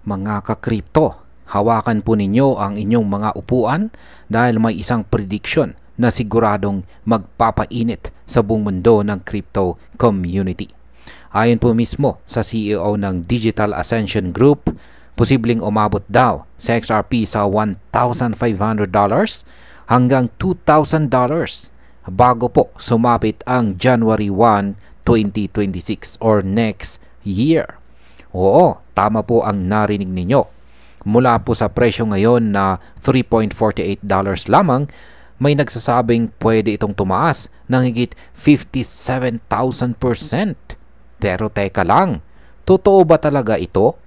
Mga ka-crypto, hawakan po ninyo ang inyong mga upuan dahil may isang prediction na siguradong magpapainit sa buong mundo ng crypto community. Ayon po mismo sa CEO ng Digital Ascension Group, posibleng umabot daw sa XRP sa $1,500 hanggang $2,000 bago po sumapit ang January 1, 2026 or next year. Oo, tama po ang narinig ninyo. Mula po sa presyo ngayon na $3.48 lamang, may nagsasabing pwede itong tumaas ng higit 57,000%. Pero teka lang, totoo ba talaga ito?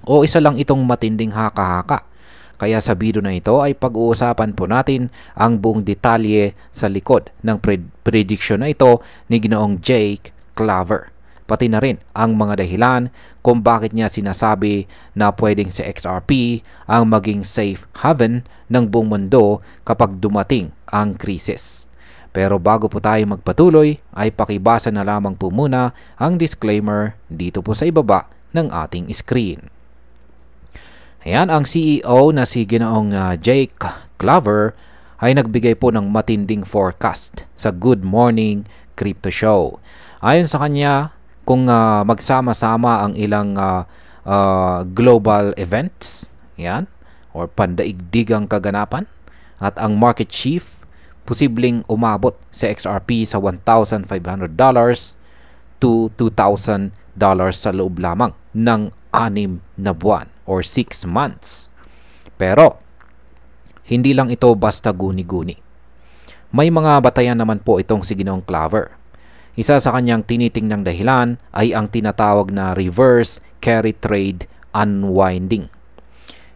O isa lang itong matinding haka-haka? Kaya sa video na ito ay pag-uusapan po natin ang buong detalye sa likod ng prediction na ito ni Ginoong Jake Claver. Pati na rin ang mga dahilan kung bakit niya sinasabi na pwedeng si XRP ang maging safe haven ng buong mundo kapag dumating ang krisis. Pero bago po tayo magpatuloy ay pakibasa na lamang po muna ang disclaimer dito po sa ibaba ng ating screen. Ayan, ang CEO na si Ginoong Jake Claver ay nagbigay po ng matinding forecast sa Good Morning Crypto Show. Ayon sa kanya, kung magsama-sama ang ilang global events, yan, or pandaigdigang kaganapan, at ang market shift, posibleng umabot sa XRP sa $1,500 to $2,000 sa loob lamang ng 6 na buwan or 6 months. Pero, hindi lang ito basta guni-guni. May mga batayan naman po itong si Ginoong Claver. Isa sa kanyang tinitingnang dahilan ay ang tinatawag na reverse carry trade unwinding.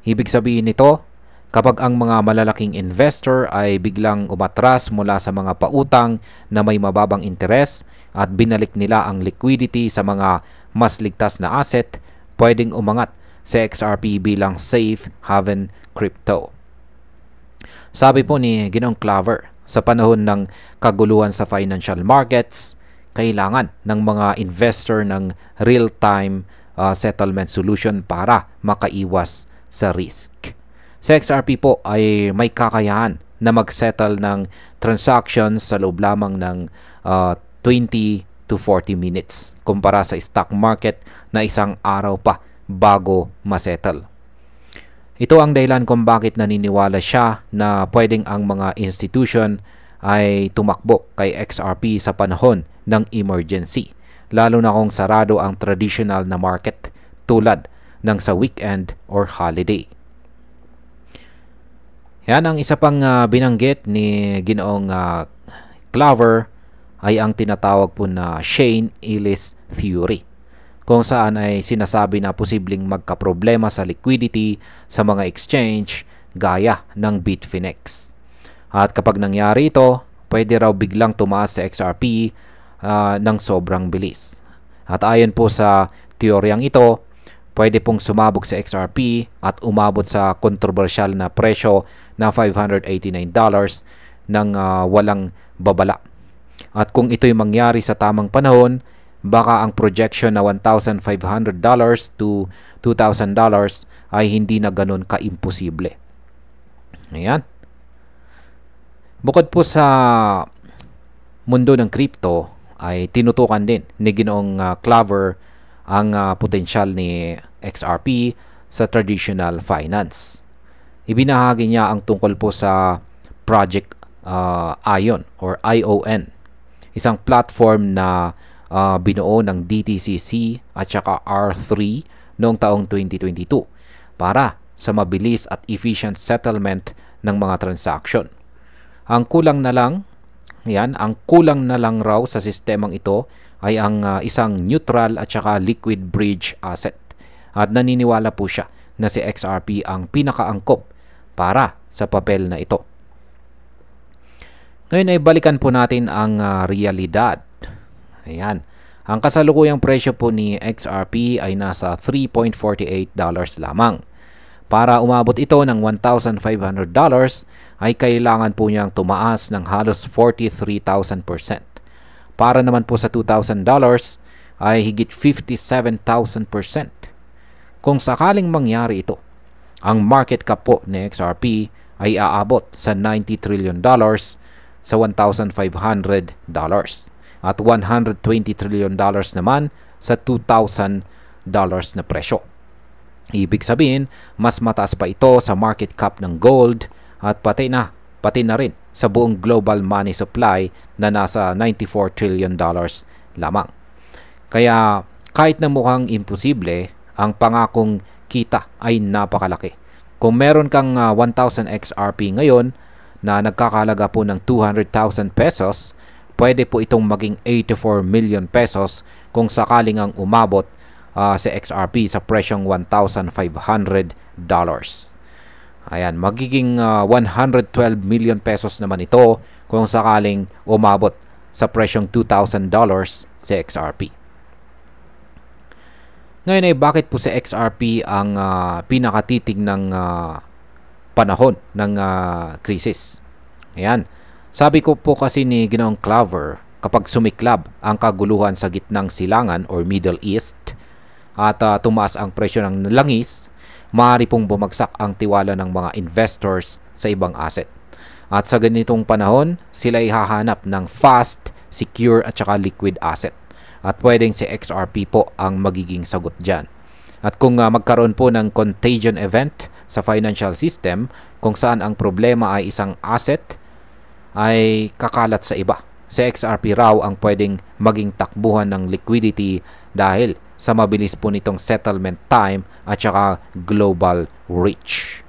Ibig sabihin nito, kapag ang mga malalaking investor ay biglang umatras mula sa mga pautang na may mababang interes at binalik nila ang liquidity sa mga mas ligtas na asset, pwedeng umangat sa XRP bilang safe haven crypto. Sabi po ni Ginoong Claver, sa panahon ng kaguluhan sa financial markets, kailangan ng mga investor ng real-time settlement solution para makaiwas sa risk. Sa XRP po ay may kakayahan na mag-settle ng transactions sa loob lamang ng 20 to 40 minutes kumpara sa stock market na isang araw pa bago masettle. Ito ang dahilan kung bakit naniniwala siya na pwedeng ang mga institution ay tumakbo kay XRP sa panahon ng emergency, lalo na kung sarado ang traditional na market tulad ng sa weekend or holiday. Yan, ang isa pang binanggit ni Ginoong Claver ay ang tinatawag po na Shane-Ellis Theory, kung saan ay sinasabi na posibleng magkaproblema sa liquidity sa mga exchange gaya ng Bitfinex. At kapag nangyari ito, pwede raw biglang tumaas sa XRP ng sobrang bilis. At ayon po sa teoryang ito, pwede pong sumabog sa XRP at umabot sa kontrobersyal na presyo na $589 ng walang babala. At kung ito'y mangyari sa tamang panahon, baka ang projection na $1,500 to $2,000 ay hindi na ganun ka-imposible. Ayan. Bukod po sa mundo ng crypto, ay tinutukan din ni Ginoong Claver ang potensyal ni XRP sa traditional finance. Ibinahagi niya ang tungkol po sa Project ION or ION, isang platform na binuo ng DTCC at saka R3 noong taong 2022 para sa mabilis at efficient settlement ng mga transaction. Ang kulang na lang raw sa sistemang ito ay ang isang neutral at saka liquid bridge asset. At naniniwala po siya na si XRP ang pinakaangkop para sa papel na ito. Ngayon ay balikan po natin ang realidad. Ayan. Ang kasalukuyang presyo po ni XRP ay nasa $3.48 lamang. Para umabot ito ng $1,500 ay kailangan po niyang tumaas ng halos 43,000%. Para naman po sa $2,000 ay higit 57,000%. Kung sakaling mangyari ito, ang market cap po ni XRP ay aabot sa $90 trillion sa $1,500 at $120 trillion naman sa $2,000 na presyo. Ibig sabihin, mas mataas pa ito sa market cap ng gold at pati na rin sa buong global money supply na nasa $94 trillion lamang. Kaya kahit na mukhang imposible, ang pangakong kita ay napakalaki. Kung meron kang 1,000 XRP ngayon na nagkakahalaga po ng 200,000 pesos, pwede po itong maging 84 million pesos kung sakaling ang umabot sa XRP sa presyong $1,500. Ayan, magiging 112 million pesos naman ito kung sakaling umabot sa presyong $2,000 sa XRP. Ngayon ay bakit po sa XRP ang pinakatitig ng panahon ng krisis? Ayan, sabi ko po kasi ni Ginoong Claver, kapag sumiklab ang kaguluhan sa gitnang silangan or Middle East at tumaas ang presyo ng langis, maaari pong bumagsak ang tiwala ng mga investors sa ibang asset. At sa ganitong panahon, sila ay hahanap ng fast, secure at saka liquid asset. At pwedeng si XRP po ang magiging sagot dyan. At kung magkaroon po ng contagion event sa financial system, kung saan ang problema ay isang asset ay kakalat sa iba, si XRP raw ang pwedeng maging takbuhan ng liquidity dahil sa mabilis po nitong settlement time at saka global reach.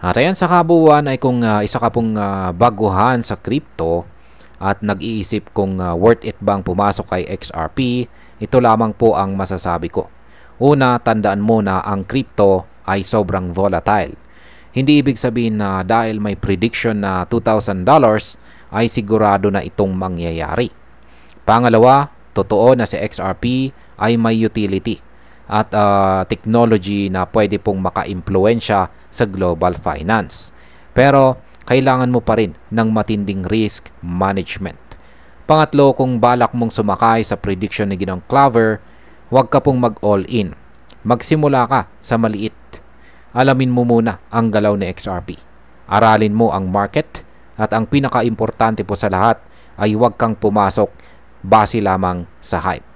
At ayan, sa kabuuan ay kung isa ka pong baguhan sa crypto at nag-iisip kung worth it bang pumasok kay XRP, ito lamang po ang masasabi ko. Una, tandaan mo na ang crypto ay sobrang volatile. Hindi ibig sabihin na dahil may prediction na $2,000 ay sigurado na itong mangyayari. Pangalawa, totoo na si XRP ay may utility at technology na pwede pong maka-impluensya sa global finance. Pero kailangan mo pa rin ng matinding risk management. Pangatlo, kung balak mong sumakay sa prediction ni Ginoong Claver, huwag ka pong mag-all-in. Magsimula ka sa maliit. Alamin mo muna ang galaw ni XRP. Aralin mo ang market at ang pinaka-importante po sa lahat ay huwag kang pumasok base lamang sa hype.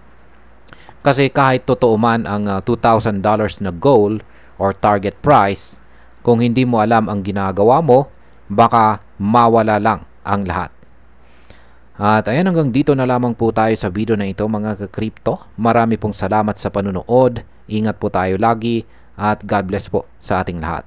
Kasi kahit totoo man ang $2,000 na goal or target price, kung hindi mo alam ang ginagawa mo, baka mawala lang ang lahat. At ayan, hanggang dito na lamang po tayo sa video na ito mga ka-crypto. Marami pong salamat sa panunood. Ingat po tayo lagi at God bless po sa ating lahat.